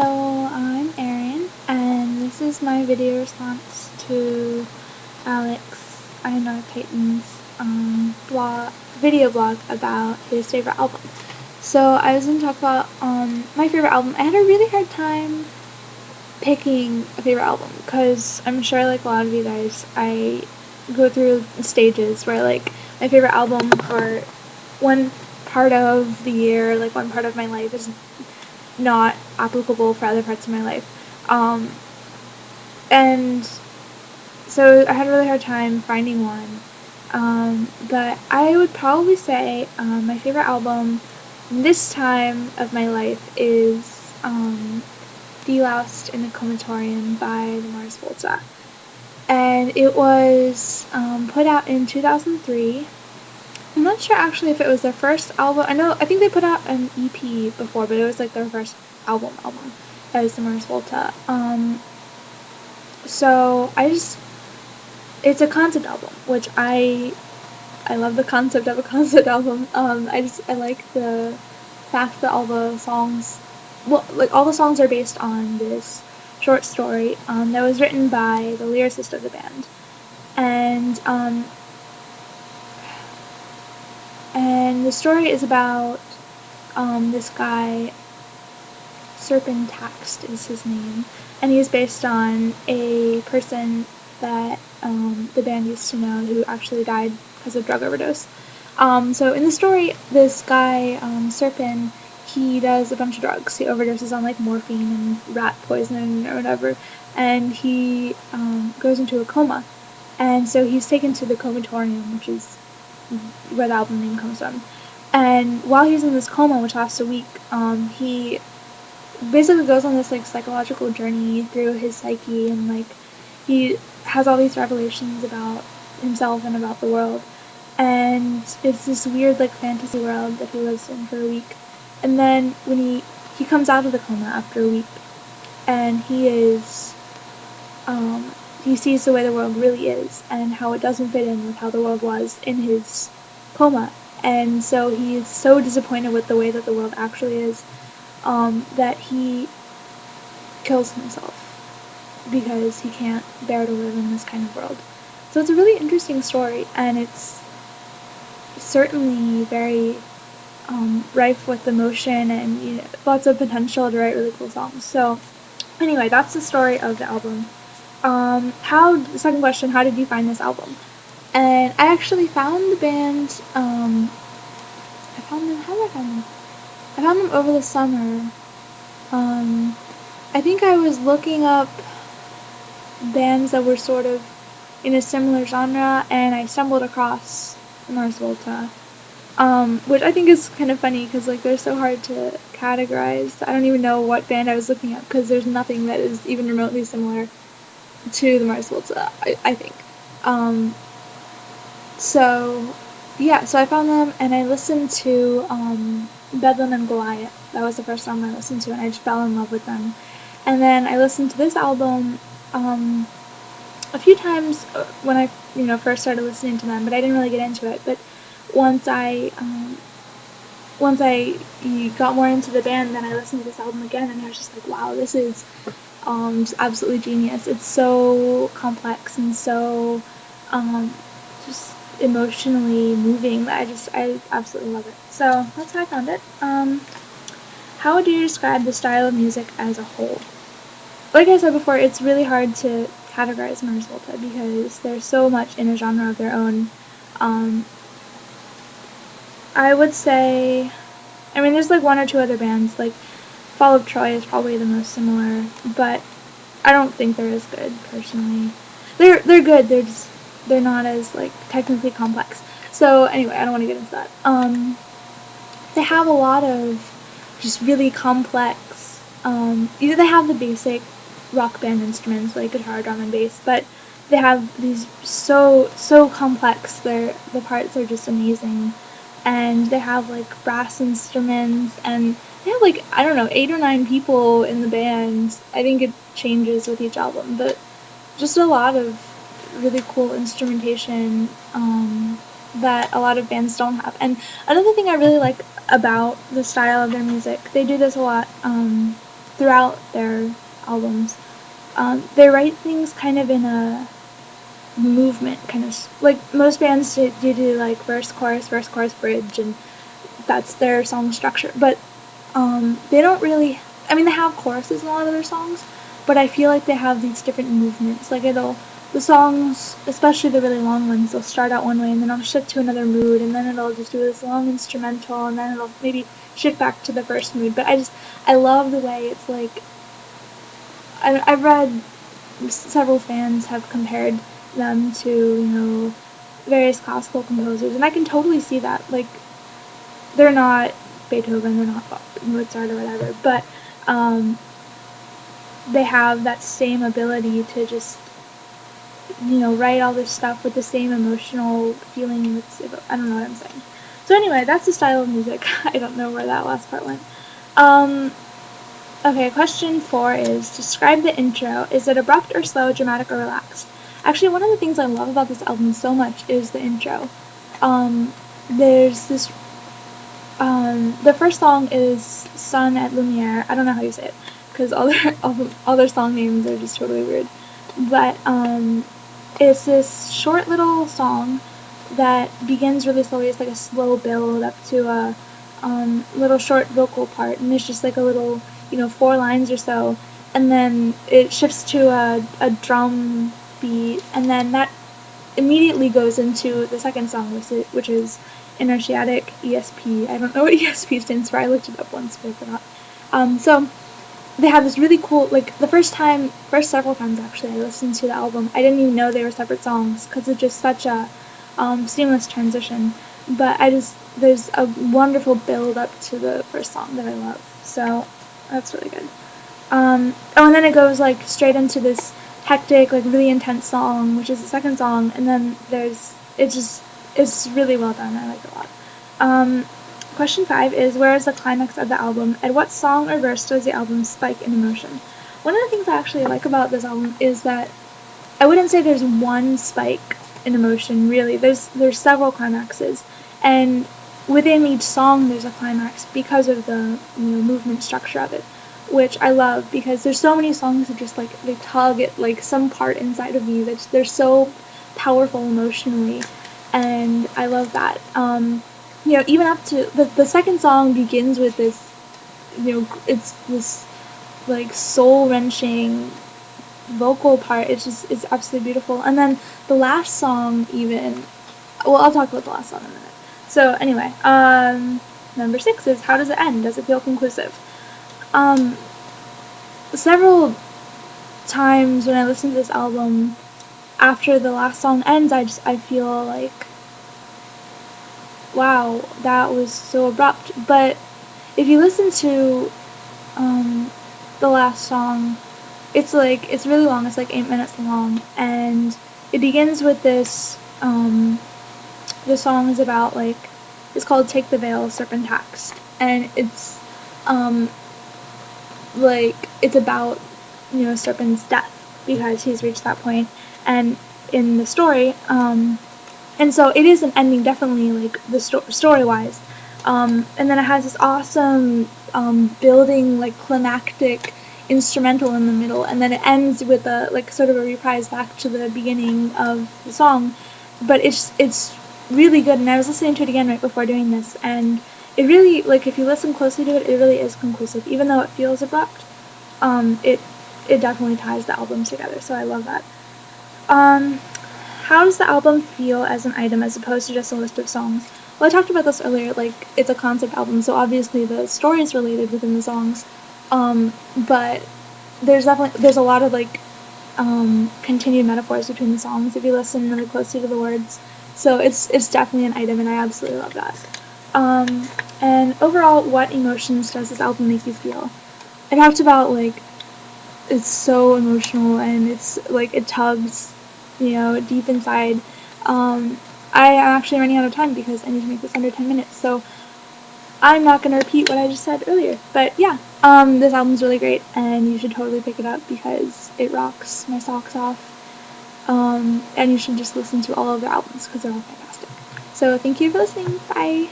So I'm Erin, and this is my video response to Alex IAmNotATitan's video blog about his favorite album. So I was going to talk about my favorite album. I had a really hard time picking a favorite album because I'm sure, like a lot of you guys, I go through stages where like my favorite album for one part of the year, like one part of my life, is not applicable for other parts of my life. And so I had a really hard time finding one. But I would probably say my favorite album this time of my life is Deloused in the Comatorium by the Mars Volta. And it was put out in 2003. I'm not sure actually if it was their first album. I think they put out an EP before, but it was like their first album. That was the Mars Volta. So it's a concept album, which I love the concept of a concept album. I like the fact that all the songs are based on this short story that was written by the lyricist of the band, and the story is about this guy. Serpentaxt is his name, and he's based on a person that the band used to know who actually died because of drug overdose. So in the story, this guy, Serpent, he does a bunch of drugs. He overdoses on like morphine and rat poison or whatever, and he goes into a coma. And so he's taken to the Comatorium, which is where the album name comes from. And while he's in this coma, which lasts a week, he basically goes on this like psychological journey through his psyche, and like he has all these revelations about himself and about the world, and it's this weird like fantasy world that he lives in for a week. And then when he comes out of the coma after a week, and he sees the way the world really is and how it doesn't fit in with how the world was in his coma, and so he's so disappointed with the way that the world actually is that he kills himself because he can't bear to live in this kind of world. So it's a really interesting story, and it's certainly very rife with emotion and lots of potential to write really cool songs. So anyway, that's the story of the album. The second question, how did you find this album? And I actually found the band, I found them over the summer. I think I was looking up bands that were sort of in a similar genre, and I stumbled across Mars Volta, which I think is kind of funny because like they're so hard to categorize. I don't even know what band I was looking at because there's nothing that is even remotely similar to the Mars Volta, I think. So I found them, and I listened to Bedlam and Goliath. That was the first album I listened to, and I just fell in love with them. And then I listened to this album a few times when I first started listening to them, but I didn't really get into it. But once I got more into the band, then I listened to this album again, and I was just like, wow, this is just absolutely genius. It's so complex and so just emotionally moving that I absolutely love it. So that's how I found it. How would you describe the style of music as a whole? Like I said before, it's really hard to categorize Mars Volta because they're so much in a genre of their own. I would say, there's like one or two other bands, like Fall of Troy is probably the most similar, but I don't think they're as good personally. They're good, they're not as like technically complex. So anyway, I don't want to get into that. They have a lot of just really complex, either they have the basic rock band instruments like guitar, drum, and bass, but they have these so complex. The parts are just amazing, and they have like brass instruments, and they have like 8 or 9 people in the band. I think it changes with each album, but just a lot of really cool instrumentation that a lot of bands don't have. And another thing I really like about the style of their music, they do this a lot throughout their albums, they write things kind of in a movement, kind of like most bands do like verse, chorus, bridge, and that's their song structure. But they don't really. I mean, they have choruses in a lot of their songs, but I feel like they have these different movements. Like the songs, especially the really long ones, they'll start out one way and then it'll shift to another mood, and then it'll just do this long instrumental, and then it'll maybe shift back to the first mood. But I love the way it's like. I've read several fans have compared them to various classical composers, and I can totally see that. Like, they're not Beethoven, they're not Mozart or whatever, but they have that same ability to just write all this stuff with the same emotional feeling. I don't know what I'm saying. So anyway, that's the style of music. I don't know where that last part went. Okay, question 4 is, describe the intro. Is it abrupt or slow, dramatic or relaxed? Actually, one of the things I love about this album so much is the intro. There's this, the first song is Sun et Lumière. I don't know how you say it, because all their song names are just totally weird. But, it's this short little song that begins really slowly. It's like a slow build up to a little short vocal part, and it's just like a little 4 lines or so, and then it shifts to a drum beat, and then that immediately goes into the second song, which is Inertiatic ESP. I don't know what ESP stands for. I looked it up once, but I forgot. So they have this really cool, like, the first several times actually I listened to the album, I didn't even know they were separate songs, because it's just such a seamless transition. But there's a wonderful build up to the first song that I love. So that's really good. And then it goes like straight into this hectic, like really intense song, which is the second song, and then it's really well done. I like it a lot. Question 5 is, where is the climax of the album? At what song or verse does the album spike in emotion? One of the things I actually like about this album is that I wouldn't say there's one spike in emotion, really. There's several climaxes, and within each song there's a climax because of the movement structure of it, which I love, because there's so many songs that just like they tug at like some part inside of me that they're so powerful emotionally, and I love that. Even up to the second song begins with this, it's this like soul-wrenching vocal part. It's absolutely beautiful. And then the last song I'll talk about the last song in a minute. So anyway, number 6 is, how does it end? Does it feel conclusive? Several times when I listen to this album, after the last song ends, I feel like, wow, that was so abrupt. But if you listen to the last song, it's really long. It's like 8 minutes long, and it begins with this. The song is about it's called "Take the Veil, Serpentax," and it's it's about Serpent's death, because he's reached that point, and in the story, and so it is an ending, definitely, like the story-wise, and then it has this awesome building, like climactic instrumental in the middle, and then it ends with a sort of a reprise back to the beginning of the song. But it's really good, and I was listening to it again right before doing this, and it really, if you listen closely to it, it really is conclusive. Even though it feels abrupt, it definitely ties the album together, so I love that. How does the album feel as an item as opposed to just a list of songs? Well, I talked about this earlier, it's a concept album, so obviously the story is related within the songs, but there's a lot of continued metaphors between the songs if you listen really closely to the words. So it's definitely an item, and I absolutely love that. And overall, what emotions does this album make you feel? I talked about it's so emotional, and it's it tugs, deep inside. I am actually running out of time because I need to make this under 10 minutes, so I'm not going to repeat what I just said earlier. But yeah, this album's really great, and you should totally pick it up because it rocks my socks off. And you should just listen to all of their albums because they're all fantastic. So thank you for listening. Bye!